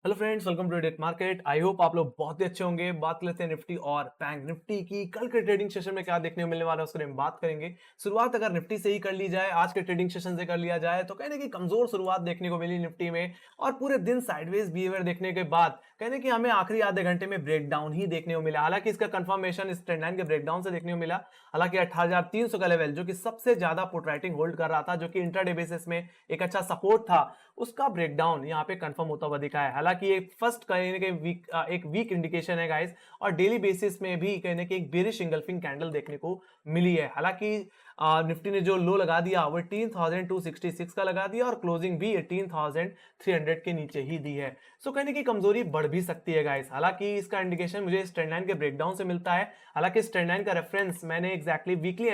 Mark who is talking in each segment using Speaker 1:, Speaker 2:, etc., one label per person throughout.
Speaker 1: Hello friends, welcome to date market. I hope आप लोग बहुत ही अच्छे होंगे। बात लेते हैं निफ्टी और बैंक निफ्टी की। कल के ट्रेडिंग सेशन में क्या देखने को मिलने वाला है उसके बारे में बात करेंगे। शुरुआत अगर निफ्टी से ही कर ली जाए, आज के ट्रेडिंग सेशन से कर लिया जाए, तो कहने की कमजोर शुरुआत देखने को मिली निफ्टी में और पूरे दिन साइडवेज बिहेवियर देखने के बाद कहने की हमें आखिरी आधे घंटे में ब्रेकडाउन ही देखने को मिला। हालांकि इसका कंफर्मेशन इस ट्रेंड लाइन के ब्रेकडाउन से देखने को मिला। हालांकि 18,300 का लेवल जो कि सबसे ज्यादा पुट राइटिंग होल्ड कर रहा था, जो कि इंट्राडे बेसिस में एक अच्छा सपोर्ट था, उसका ब्रेकडाउन यहाँ पे कंफर्म होता हुआ दिखा है। हालांकि ये फर्स्ट कहने के एक वीक इंडिकेशन है गाइस, और डेली बेसिस में भी कहने की एक बेरिश इंगल्फिंग कैंडल देखने को मिली है। हालांकि निफ्टी ने जो लो लगा दिया वो 18,266 का लगा दिया और क्लोजिंग भी 18,300 के नीचे ही दी है। सो कहने की कमजोरी बढ़ भी सकती है गाइस। हालांकि इसका इंडिकेशन मुझे इस ट्रेंड लाइन के ब्रेकडाउन से मिलता है। हालांकि इस ट्रेंड लाइन का रेफरेंस मैंने एग्जैक्टली वीकली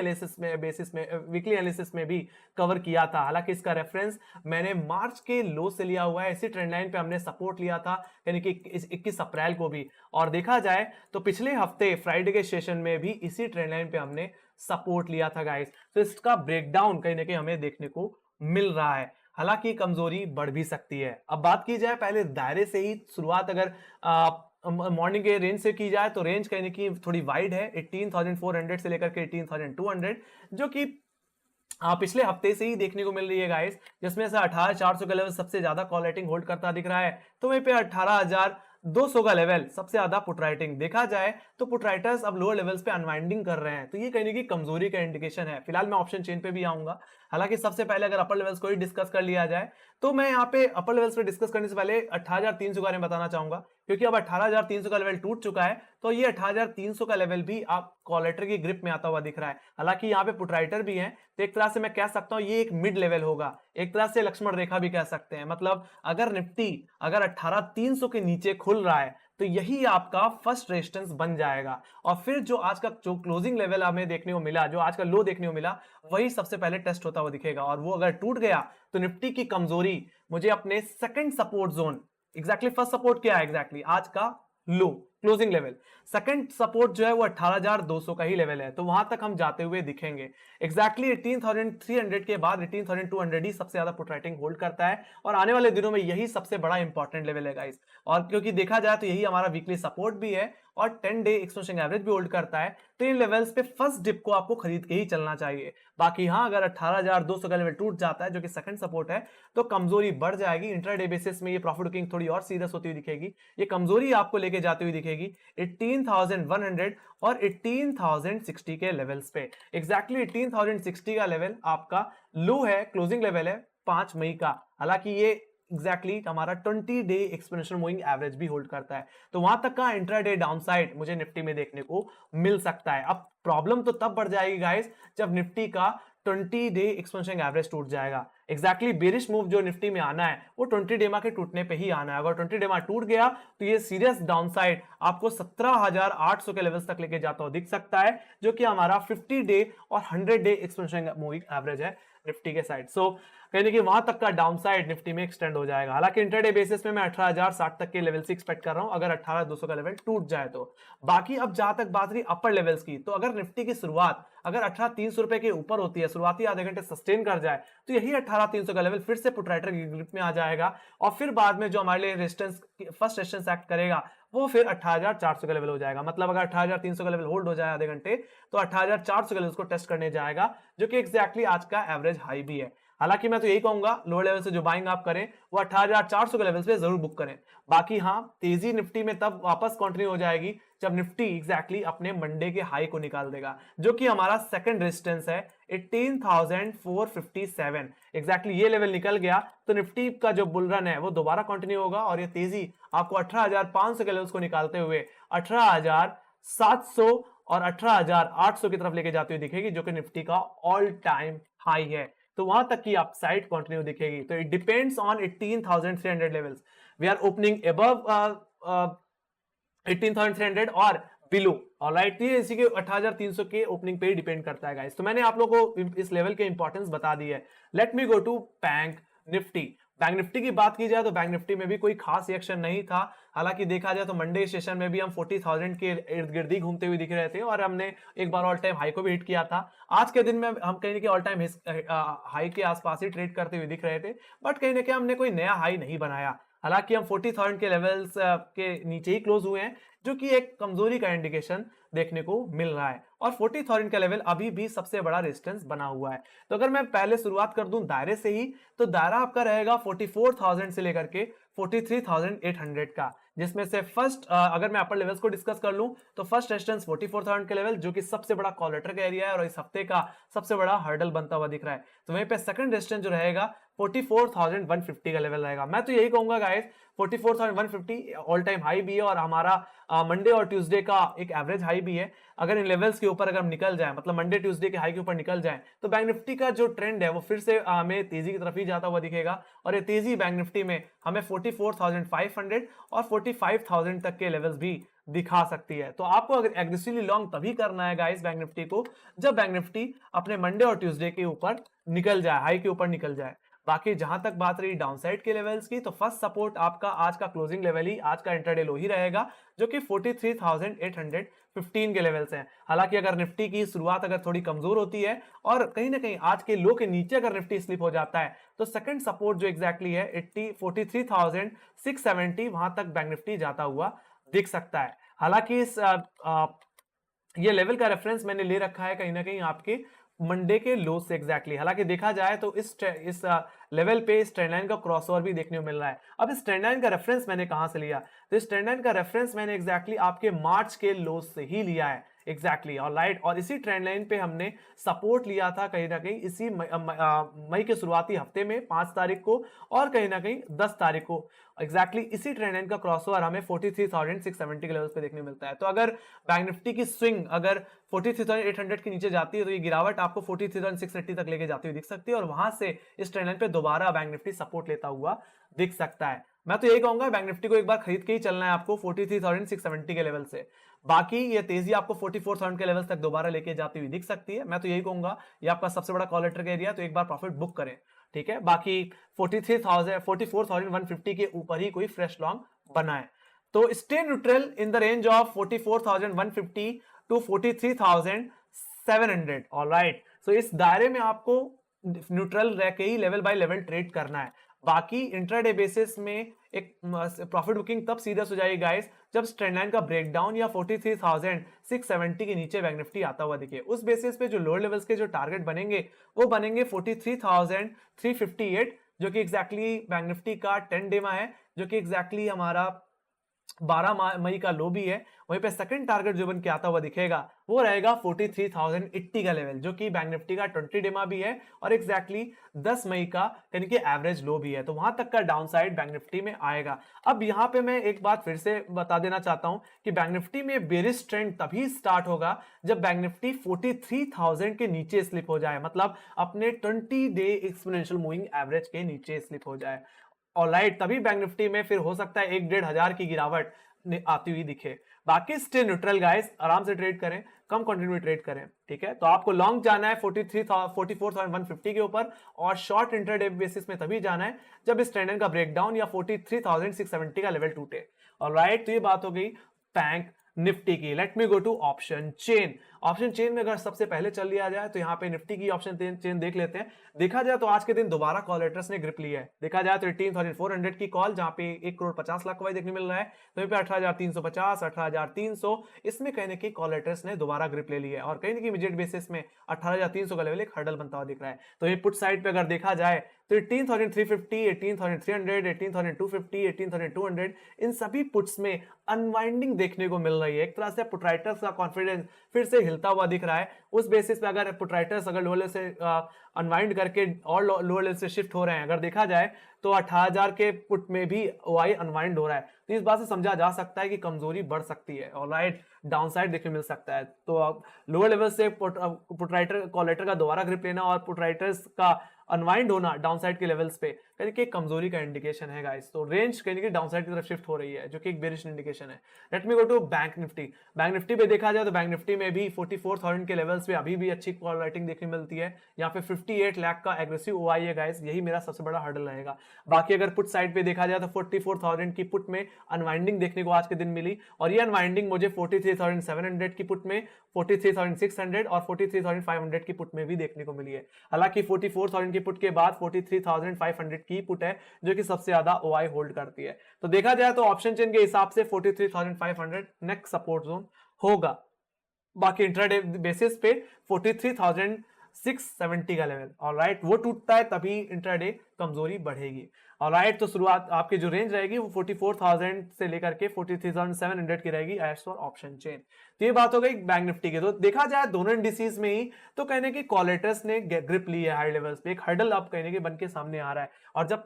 Speaker 1: एनालिसिस में भी कवर किया था। हालांकि इसका रेफरेंस मैंने मार्च के लो से लिया हुआ है। इसी ट्रेंड लाइन पे हमने सपोर्ट लिया था, यानी कि 21 अप्रैल को भी। और देखा जाए तो पिछले हफ्ते फ्राइडे के सेशन में भी इसी ट्रेंड लाइन पे हमने सपोर्ट लिया था गाइस। तो इसका ब्रेकडाउन कहीं ना कहीं हमें देखने को मिल रहा है। हालांकि कमजोरी बढ़ भी सकती है। अब बात की जाए पहले दायरे से ही शुरुआत, अगर मॉर्निंग के रेंज से की जाए तो रेंज कहने की थोड़ी वाइड है, 18,400 से लेकर के 18,200, जो कि पिछले हफ्ते से ही देखने को मिल रही है गाइस, जिसमें से 18,400 का लेवल सबसे ज्यादा कॉल राइटिंग होल्ड करता दिख रहा है। तो वहीं पे 18,200 का लेवल सबसे ज्यादा पुट राइटिंग। देखा जाए तो पुट राइटर्स अब लोअर लेवल्स पे अनवाइंडिंग कर रहे हैं, तो ये कहने की कमजोरी का इंडिकेशन है। फिलहाल मैं ऑप्शन चेन पे भी आऊंगा। हालांकि सबसे पहले अगर अपर लेवल्स को ही डिस्कस कर लिया जाए, तो मैं यहाँ पे अपर लेवल्स पे डिस्कस करने से पहले 18,300 के बारे में बताना चाहूंगा, क्योंकि अब 18,300 का लेवल टूट चुका है। तो ये 18,300 का लेवल भी आप कॉलेटर की ग्रिप में आता हुआ दिख रहा है। हालांकि यहाँ पे पुट राइटर भी है, तो एक तरह से मैं कह सकता हूँ ये एक मिड लेवल होगा, एक तरह से लक्ष्मण रेखा भी कह सकते हैं। मतलब अगर निफ्टी अगर 18,300 के नीचे खुल रहा है तो यही आपका फर्स्ट रेजिस्टेंस बन जाएगा, और फिर जो आज का जो क्लोजिंग लेवल हमें देखने को मिला, जो आज का लो देखने को मिला, वही सबसे पहले टेस्ट होता हुआ दिखेगा। और वो अगर टूट गया तो निफ्टी की कमजोरी मुझे अपने second support zone, exactly first support क्या है, एग्जैक्टली आज का लो क्लोजिंग लेवल, सेकंड सपोर्ट जो है वो 18,200 का ही लेवल है। तो वहां तक हम जाते हुए दिखेंगे। एग्जैक्टली 18,300 के बाद 18,200 ही सबसे ज्यादा पुट राइटिंग होल्ड करता है, और आने वाले दिनों में यही सबसे बड़ा इंपॉर्टेंट लेवल है गाइस। और क्योंकि देखा जाए तो यही हमारा वीकली सपोर्ट भी है और 10 डे एक्सपोनेंशियल एवरेज भी होल्ड करता है। तो इन लेवल्स पे फर्स्ट डिप को आपको खरीद के ही चलना चाहिए। बाकी हाँ, अगर 18,200 का लेवल टूट जाता है, जो कि सेकंड सपोर्ट है, तो कमजोरी बढ़ जाएगी। इंट्राडे बेसिस में ये प्रॉफिट बुकिंग थोड़ी और सीरियस होती हुई दिखेगी। ये कमजोरी आपको लेके जाती हुई दिखेगी 18,100 और 18,060 के लेवल्स पे। एग्जैक्टली 18,060 का लेवल आपका लो है, क्लोजिंग लेवल है 5 मई का। हालांकि ये एग्जैक्टली हमारा 20 डे एक्सपोनेंशियल मूविंग एवरेज भी होल्ड करता है। तो वहां तक का इंट्राडे डाउनसाइड मुझे निफ्टी में देखने को मिल सकता है। अब प्रॉब्लम तो तब बढ़ जाएगी गाइस जब निफ्टी का 20 डे एक्सपोनेंशियल एवरेज टूट जाएगा। एग्जैक्टली बेरिश मूव जो निफ्टी में आना है वो 20 डेमा के टूटने पे ही आना है। अगर 20 डेमा टूट गया तो ये सीरियस डाउनसाइड आपको 17,800 के लेवल्स तक लेके जाता हुआ दिख सकता है, जो कि हमारा 50 डे और 100 डे एक्सपोनेंशियल मूविंग एवरेज है निफ्टी के साइड। सो कहने की वहां तक का डाउनसाइड निफ्टी में एक्सटेंड हो जाएगा। हालांकि इंटरडे बेसिस में मैं 18,060 तक के लेवल से एक्सपेक्ट कर रहा हूं, अगर 18,200 का लेवल टूट जाए तो। बाकी अब जहां तक बात रही अपर लेवल्स की, तो अगर निफ्टी की शुरुआत अगर 18,300 रुपए के ऊपर होती है, शुरुआती आधे घंटे सस्टेन कर जाए, तो यही 18,300 का लेवल फिर से पुट राइटर की ग्रिप में आ जाएगा। और फिर बाद में जो हमारे लिए रेजिस्टेंस, फर्स्ट रेजिस्टेंस एक्ट करेगा, वो फिर 18,400 का लेवल हो जाएगा। मतलब अगर 18,300 का लेवल होल्ड हो जाए आधे घंटे, तो 18,400 के लेवल को टेस्ट करने जाएगा, जो कि एग्जैक्टली आज का एवरेज हाई भी है। हालांकि मैं तो यही कहूंगा लोअर लेवल से जो बाइंग आप करें वो 18,400 के लेवल पे जरूर बुक करें। बाकी हाँ, तेजी निफ्टी में तब वापस कंटिन्यू हो जाएगी जब निफ्टी एग्जैक्टली अपने मंडे के हाई को निकाल देगा, जो कि हमारा सेकंड रेजिस्टेंस है 18,457। एग्जैक्टली ये लेवल निकल गया तो निफ्टी का जो बुल रन है वो दोबारा कंटिन्यू होगा, और ये तेजी आपको 18,500 के लेवल्स को निकालते हुए 18,700 और 18,800 की तरफ लेके जाती हुई दिखेगी, जो कि निफ्टी का ऑल टाइम हाई है। तो वहां तक की अपसाइड कंटिन्यू दिखेगी। तो it depends on 18,300 levels. We are opening above 18,300 और बिलो। ऑलराइट, ये इसी के 18,300 के ओपनिंग पे ही डिपेंड करता है गाइस। तो मैंने आप लोगों को इस लेवल के इंपॉर्टेंस बता दी है। Let me go to bank Nifty. Bank Nifty की बात की जाए तो बैंक निफ्टी में भी कोई खास रिएक्शन नहीं था। हालांकि देखा जाए तो मंडे सेशन में भी हम 40,000 के इर्द गिर्द ही घूमते हुए दिख रहे थे, और हमने एक बार ऑल टाइम हाई को भी हिट किया था। आज के दिन में हम कहीं कि ऑल टाइम हाई के आसपास ही ट्रेड करते हुए दिख रहे थे, बट कहीं ना कहीं हमने कोई नया हाई नहीं बनाया। हालांकि हम 40,000 के लेवल्स के नीचे ही क्लोज हुए हैं, जो कि एक कमजोरी का इंडिकेशन देखने को मिल रहा है। और 40,000 का लेवल अभी भी सबसे बड़ा रेजिस्टेंस बना हुआ है। तो अगर मैं पहले शुरुआत कर दूं दायरे से ही, तो दायरा आपका रहेगा 44,000 से लेकर के 43,800 का, जिसमें से फर्स्ट अगर मैं अपर लेवल्स को डिस्कस कर लूं, तो फर्स्ट रेजिस्टेंस 44,000 के लेवल, जो कि सबसे बड़ा कॉल लेटर का एरिया है और इस हफ्ते का सबसे बड़ा हर्डल बनता हुआ दिख रहा है। तो वहीं पे सेकंड रेजिस्टेंस जो रहेगा 44,150 का लेवल रहेगा। मैं तो यही कहूंगा गाइस, 44,150 ऑल टाइम हाई भी है और हमारा मंडे और ट्यूसडे का एक एवरेज हाई भी है। अगर इन लेवल्स के ऊपर अगर हम निकल जाए, मतलब मंडे ट्यूसडे के हाई के ऊपर निकल जाए, तो बैंक निफ्टी का जो ट्रेंड है वो फिर से हमें तेजी की तरफ ही जाता हुआ दिखेगा। और ये तेजी बैंक निफ्टी में हमें 44,500 और 45,000 तक के लेवल्स भी दिखा सकती है। तो आपको अगर एग्रेसिवली लॉन्ग तभी करना है गाइस बैंक निफ्टी को, जब बैंक निफ्टी अपने मंडे और ट्यूसडे के ऊपर निकल जाए, हाई के ऊपर निकल जाए। बाकी जहां तक बात रही डाउनसाइड के लेवल्स की, तो फर्स्ट सपोर्ट आपका आज का क्लोजिंग लेवल ही, आज का इंट्राडे लो ही रहेगा, जो कि 43,815 के लेवल्स हैं। हालांकि अगर निफ्टी की शुरुआत अगर थोड़ी कमजोर होती है और कहीं ना कहीं आज के लो के नीचे अगर निफ्टी स्लिप हो जाता है, तो सेकंड सपोर्ट जो एग्जैक्टली है 43,670, वहां तक बैंक निफ्टी जाता हुआ दिख सकता है। हालांकि ये लेवल का रेफरेंस मैंने ले रखा है कहीं ना कहीं आपके मंडे के लो से एग्जैक्टली। हालांकि देखा जाए तो इस लेवल पे इस ट्रेंड लाइन का क्रॉसओवर भी देखने को मिल रहा है। अब इस ट्रेंड लाइन का रेफरेंस मैंने कहां से लिया, तो इस ट्रेंड लाइन का रेफरेंस मैंने एग्जैक्टली आपके मार्च के लो से ही लिया है एग्जैक्टली। और राइट, और इसी ट्रेंड लाइन पे हमने सपोर्ट लिया था कहीं ना कहीं इसी मई के शुरुआती हफ्ते में 5 तारीख को, और कहीं ना कहीं 10 तारीख को एग्जैक्टली इसी ट्रेंड लाइन का क्रॉसओवर हमें 43,670 के लेवल्स पे देखने मिलता है। तो अगर बैंक निफ्टी की स्विंग अगर 43,800 के नीचे जाती है, तो ये गिरावट आपको 43,680 तक लेके जाती हुई दिख सकती है, और वहां से इस ट्रेंड लाइन पे दोबारा बैंक निफ्टी सपोर्ट लेता हुआ दिख सकता है। मैं तो यही कहूंगा बैंक निफ्टी को एक बार खरीद के ही चलना है आपको 43,670 के लेवल से। बाकी ये तेजी आपको 44,000 के लेवल तक दोबारा लेके जाती हुई दिख सकती है। मैं तो यही कहूंगा ये आपका सबसे बड़ा कॉल लेटर का एरिया, तो एक बार प्रॉफिट बुक करें, ठीक है। बाकी 44,150 के ऊपर ही कोई फ्रेश लॉन्ग बनाए। तो stay neutral in the range of 44,150 to 43,700। Alright, so इस दायरे में आपको न्यूट्रल रह के ही लेवल बाय लेवल ट्रेड करना है। बाकी इंट्राडे बेसिस में एक प्रॉफिट बुकिंग तब सीरियस हो जाएगी गाइस, जब ट्रेंड लाइन का ब्रेकडाउन या 43,670 के नीचे बैंक निफ्टी आता हुआ दिखे। उस बेसिस पे जो लोअर लेवल्स के जो टारगेट बनेंगे वो बनेंगे 43,358, जो कि एग्जैक्टली बैंक निफ्टी का 10 डे है, जो कि एग्जैक्टली हमारा 12 मई का लो भी है। वहीं पे सेकंड टारगेट जो बन के आता हुआ दिखेगा वो रहेगा 43,080 का लेवल, जो कि बैंक निफ्टी का 20 डेमा भी है और एग्जैक्टली 10 मई का यानी कि एवरेज लो भी है। तो वहां तक का डाउन साइड बैंक निफ्टी में आएगा। अब यहां पे मैं एक बात फिर से बता देना चाहता हूं कि बैंक निफ्टी में बेरिश ट्रेंड तभी स्टार्ट होगा जब बैंक निफ्टी 43,000 के नीचे स्लिप हो जाए, मतलब अपने 20 डे एक्सपोनेंशियल मूविंग एवरेज के नीचे स्लिप हो जाए। ऑलराइट, तभी बैंक निफ्टी में फिर हो सकता है 1-1.5 की गिरावट आती हुई दिखे। बाकी स्टिल न्यूट्रल गाइस, आराम से ट्रेड करें, कम क्वांटिटी में ट्रेड करें, ठीक है। तो आपको लॉन्ग जाना है 44,150 के ऊपर, और शॉर्ट इंट्राडे बेसिस में तभी जाना है जब इस ट्रेंड का ब्रेकडाउन या 43,670 का लेवल टूटे। ऑलराइट, तो ये बात हो गई बैंक निफ्टी की। Let me go to option chain. Option chain में अगर सबसे पहले चल लिया जाए तो यहाँ पे निफ्टी की ऑप्शन चेन देख लेते हैं। देखा जाए तो आज के दिन दोबारा कॉल लेटर्स ने ग्रिप ली है। देखा जाए तो 18,400 की कॉल, जहां पे 1,50,00,000 का देखने मिल रहा है, तो पे 18,350, 18,300, इसमें कहने की कॉल लेटर्स ने दोबारा ग्रिप ले ली है, और कहीं ना कहीं इमीडिएट बेसिस में 18,300 का लेवल एक हर्डल बनता हुआ दिख रहा है। तो ये पुट साइड पे अगर देखा जाए तो 18,350, 18,300, 18,250, 18,200, इन सभी पुट्स में अनवाइंडिंग देखने को मिल रही है। एक तरह से पुटराइटर्स का कॉन्फिडेंस फिर से हिलता हुआ दिख रहा है। उस बेसिस पे अगर पुटराइटर्स अगर लोअर से अनवाइंड करके और लोअर लेवल से शिफ्ट हो रहे हैं, अगर देखा जाए तो 18,000 के पुट में भी ओआई अनवाइंड हो रहा है, तो इस बात से समझा जा सकता है कि कमजोरी बढ़ सकती है। ऑलराइट, डाउनसाइड देखने मिल सकता है। तो अब लोअर लेवल से पुटराइटर कॉलेटर का दोबारा ग्रिप लेना और पुटराइटर्स का अनवाइंड होना डाउनसाइड के लेवल्स पे कहीं कि कमजोरी का इंडिकेशन है गाइस। तो रेंज कहीं कि डाउनसाइड की तरफ शिफ्ट हो रही है, जो कि एक बेरिश इंडिकेशन है। Let me go to bank Nifty. Bank Nifty पे देखा जाए तो बैंक निफ्टी में भी 44,000 के लेवल्स पे अभी भी अच्छी कॉल राइटिंग देखने मिलती है। यहाँ पे 58 लाख का एग्रेसिव ओआई है गाइस, यही मेरा सबसे बड़ा हर्डल रहेगा। बाकी अगर पुट साइड पे देखा जाए तो 44,000 की पुट में अनवाइंडिंग देखने को आज के दिन मिली, और ये अनवाइंडिंग मुझे 43,700 की पुट में, 43,600 और 43,500 की पुट में भी देखने को मिली है। हालांकि 44,000 की की पुट के बाद 43,500 की पुट है जो कि सबसे ज्यादा ओआई होल्ड करती है। तो देखा जाए तो ऑप्शन चेन के हिसाब से 43,500 नेक्स्ट सपोर्ट जोन होगा। बाकी इंट्राडे बेसिस पे 43,670 का लेवल, ऑलराइट, वो टूटता है तभी इंट्राडे कमजोरी बढ़ेगी। ऑलराइट, तो शुरुआत आपकी जो रेंज रहेगी वो 44,000 से लेकर के 43,700 की रहेगी एज फॉर ऑप्शन चेन। तो ये बात हो गई बैंक निफ्टी की। तो देखा जाए दोनों इंडिसेस में ही तो कहने की कॉलेटर्स ने ग्रिप ली है हाई लेवल्स पे, एक हर्डल अब कहने की बन के सामने आ रहा है। और जब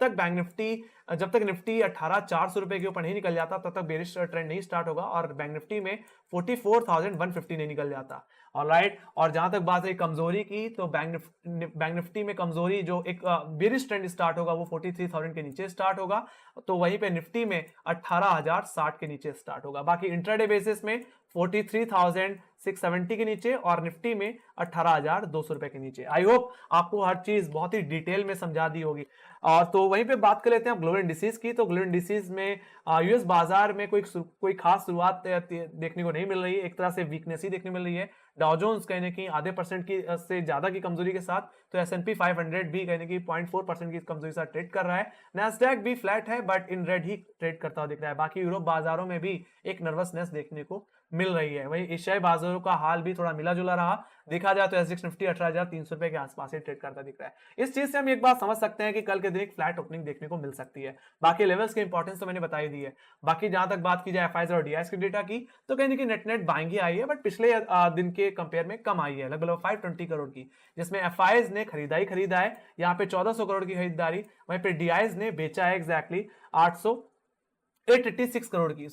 Speaker 1: तक निफ्टी 18,400 रुपए के ऊपर नहीं निकल जाता तब तक बेरिश ट्रेंड नहीं स्टार्ट होगा और बैंक निफ्टी में 44,150 नहीं निकल जाता। ऑलराइट, और जहां तक बात है कमजोरी की, तो बैंक निफ्टी में कमजोरी जो एक बेरिश ट्रेंड स्टार्ट होगा वो 43,000 के नीचे स्टार्ट होगा, तो वहीं पे निफ्टी में 18,060 के नीचे स्टार्ट होगा। बाकी इंट्राडे बेसिस में 43,670 के नीचे और निफ्टी में 18,200 रुपए के नीचे। आई होप आपको हर चीज बहुत ही डिटेल में समझा दी होगी। और तो वहीं पे बात कर लेते हैं ग्लोबल इंडिसेस की। तो ग्लोबल इंडिसेस में यूएस बाजार में कोई खास शुरुआत देखने को नहीं मिल रही है, एक तरह से वीकनेस ही देखने मिल रही है। डाउ जोन्स कहने की आधे परसेंट की से ज्यादा की कमजोरी के साथ, तो S&P 500 भी कहने की 0.4% की कमजोरी के साथ ट्रेड कर रहा है। नैस्डैक भी फ्लैट है but in red he trade करता हुआ दिख रहा है। बाकी यूरोप बाजारों में भी एक नर्वसनेस देखने को मिल रही है। वही एशियाई बाजारों का हाल भी थोड़ा मिला जुला रहा। देखा जाए तो एसजीएक्स निफ्टी 18,300 रुपए के आसपास ही ट्रेड करता दिख रहा है। इस चीज से हम एक बात समझ सकते हैं कि कल के दिन एक फ्लैट ओपनिंग देखने को मिल सकती है। बाकी लेवल्स की इंपॉर्टेंस तो मैंने बताई दी है। बाकी जहां तक बात की जाए एफआईज और डीआईएस के डेटा की, तो कहीं कि नेट बाइंग ही आई है बट पिछले दिन के कंपेयर में कम आई है, लगभग 520 करोड़ की, जिसमें एफआईज ने खरीदा है यहाँ पे 1400 करोड़ की खरीदारी, वहीं पे डीआईएस ने बेचा है एग्जैक्टली 886 करोड़ की।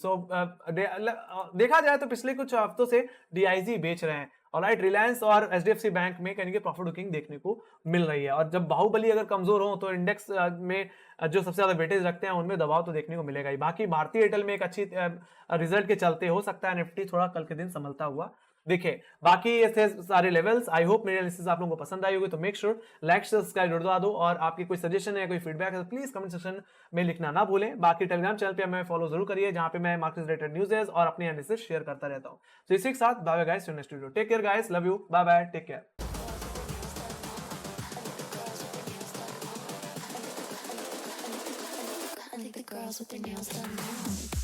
Speaker 1: देखा जाए तो पिछले कुछ हफ्तों से डीआईजी बेच रहे हैं। ऑलराइट, रिलायंस और एचडीएफसी बैंक में कहीं प्रॉफिट बुकिंग देखने को मिल रही है। और जब बाहुबली अगर कमजोर हो तो इंडेक्स में जो सबसे ज्यादा वेटेज रखते हैं उनमें दबाव तो देखने को मिलेगा ही। बाकी भारतीय एयरटेल में एक अच्छी रिजल्ट के चलते हो सकता है निफ्टी थोड़ा कल के दिन संभलता हुआ दिखे। बाकी ये थे सारे लेवल्स। आई होप मेरी एनालिसिस आप लोगों को पसंद आई होगी, तो मेक श्योर लाइक सब्सक्राइब दबा दो और आपकी कोई सजेशन है, कोई फीडबैक है तो प्लीज कमेंट सेक्शन में लिखना ना भूलें। बाकी टेलीग्राम चैनल पे हमें फॉलो जरूर करिए जहां पे मैं मार्केट रिलेटेड न्यूज़ और अपनी एनालिसिस शेयर करता रहता हूं। तो इसी के साथ bye bye guys, next video. Take care guys, love you, bye bye, take care.
Speaker 2: I think the girls with their nails done now.